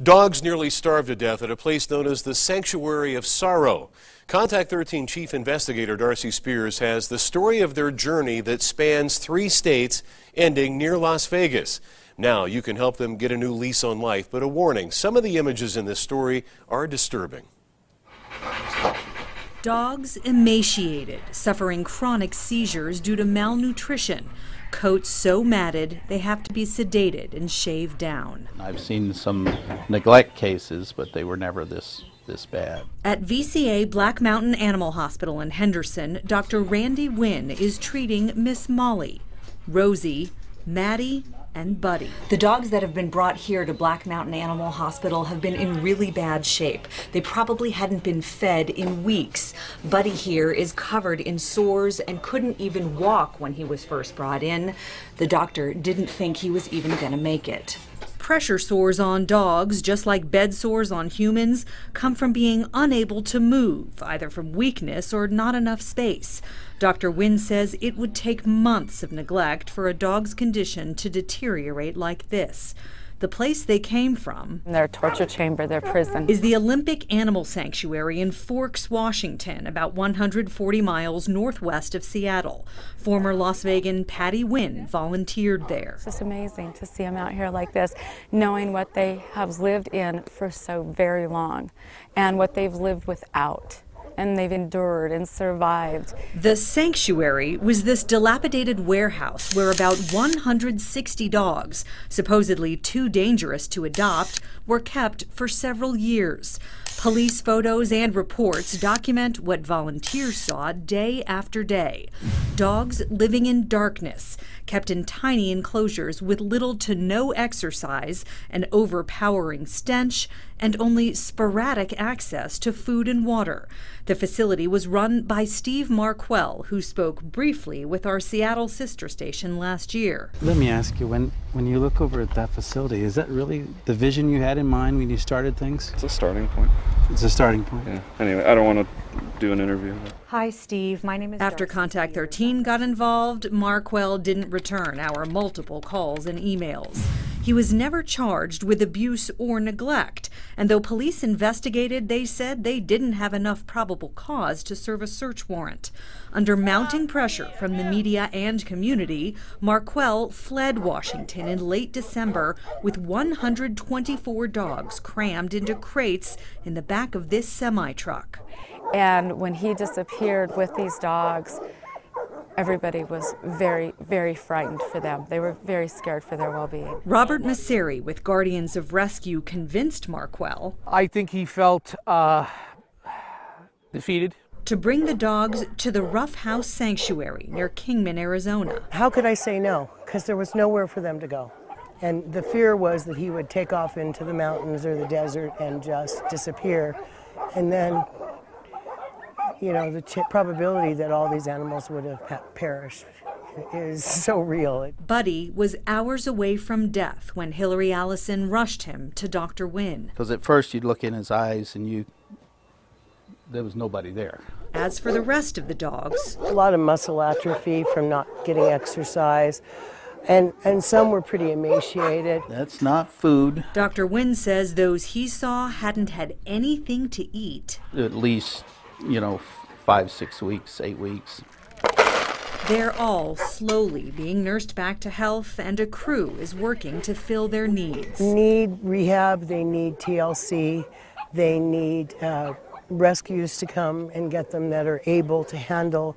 Dogs nearly starved to death at a place known as the Sanctuary of Sorrow. Contact 13 Chief Investigator Darcy Spears has the story of their journey that spans 3 states, ending near Las Vegas. Now you can help them get a new lease on life, but a warning, some of the images in this story are disturbing. Dogs emaciated, suffering chronic seizures due to malnutrition. Coats so matted they have to be sedated and shaved down. I've seen some neglect cases, but they were never this bad. At VCA Black Mountain Animal Hospital in Henderson, Dr. Randy Wynn is treating Miss Molly, Rosie, Maddie, and Buddy. The dogs that have been brought here to Black Mountain Animal Hospital have been in really bad shape. They probably hadn't been fed in weeks. Buddy here is covered in sores and couldn't even walk when he was first brought in. The doctor didn't think he was even going to make it. Pressure sores on dogs, just like bed sores on humans, come from being unable to move, either from weakness or not enough space. Dr. Wynn says it would take months of neglect for a dog's condition to deteriorate like this. The place they came from, their torture chamber, their prison, is the Olympic Animal Sanctuary in Forks, Washington, about 140 miles northwest of Seattle. Former Las Vegan Patty Wynn volunteered there. It's just amazing to see them out here like this, knowing what they have lived in for so very long and what they've lived without. And they've endured and survived. The sanctuary was this dilapidated warehouse where about 160 dogs, supposedly too dangerous to adopt, were kept for several years. Police photos and reports document what volunteers saw day after day. Dogs living in darkness, kept in tiny enclosures with little to no exercise, an overpowering stench, and only sporadic access to food and water. The facility was run by Steve Marquell, who spoke briefly with our Seattle sister station last year. Let me ask you, when you look over at that facility, is that really the vision you had in mind when you started things? It's a starting point. It's a starting point. Yeah. Anyway, I don't want to do an interview. Hi, Steve. My name is After Contact 13 got involved, Marquell didn't return our multiple calls and emails. He was never charged with abuse or neglect, and though police investigated, they said they didn't have enough probable cause to serve a search warrant. Under mounting pressure from the media and community, Marquell fled Washington in late December with 124 dogs crammed into crates in the back of this semi-truck. And when he disappeared with these dogs, everybody was very, very frightened for them. They were very scared for their well-being. Robert Masseri with Guardians of Rescue convinced Marquell, I think he felt defeated, to bring the dogs to the Rough House Sanctuary near Kingman, Arizona. How could I say no? Because there was nowhere for them to go. And the fear was that he would take off into the mountains or the desert and just disappear. And then, you know, the probability that all these animals would have perished is so real. Buddy was hours away from death when Hillary Allison rushed him to Dr. Wynn. Because at first you'd look in his eyes and there was nobody there. As for the rest of the dogs, a lot of muscle atrophy from not getting exercise, and some were pretty emaciated. That's not food. Dr. Wynn says those he saw hadn't had anything to eat. At least, 5, 6 weeks, 8 weeks. They're all slowly being nursed back to health, and a crew is working to fill their needs. They need rehab, they need TLC, they need rescues to come and get them that are able to handle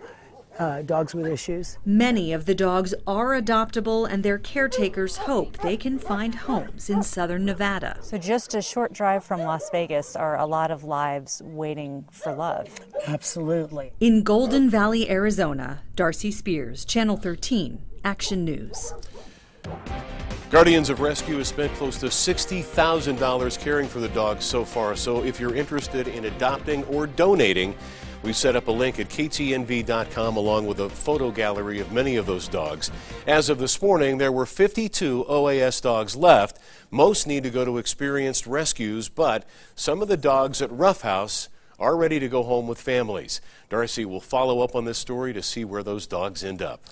dogs with issues. Many of the dogs are adoptable, and their caretakers hope they can find homes in southern Nevada. So just a short drive from Las Vegas are a lot of lives waiting for love. Absolutely. In Golden Valley, Arizona, Darcy Spears, Channel 13, Action News. Guardians of Rescue has spent close to $60,000 caring for the dogs so far. So if you're interested in adopting or donating, we've set up a link at ktnv.com along with a photo gallery of many of those dogs. As of this morning, there were 52 OAS dogs left. Most need to go to experienced rescues, but some of the dogs at Rough House are ready to go home with families. Darcy will follow up on this story to see where those dogs end up.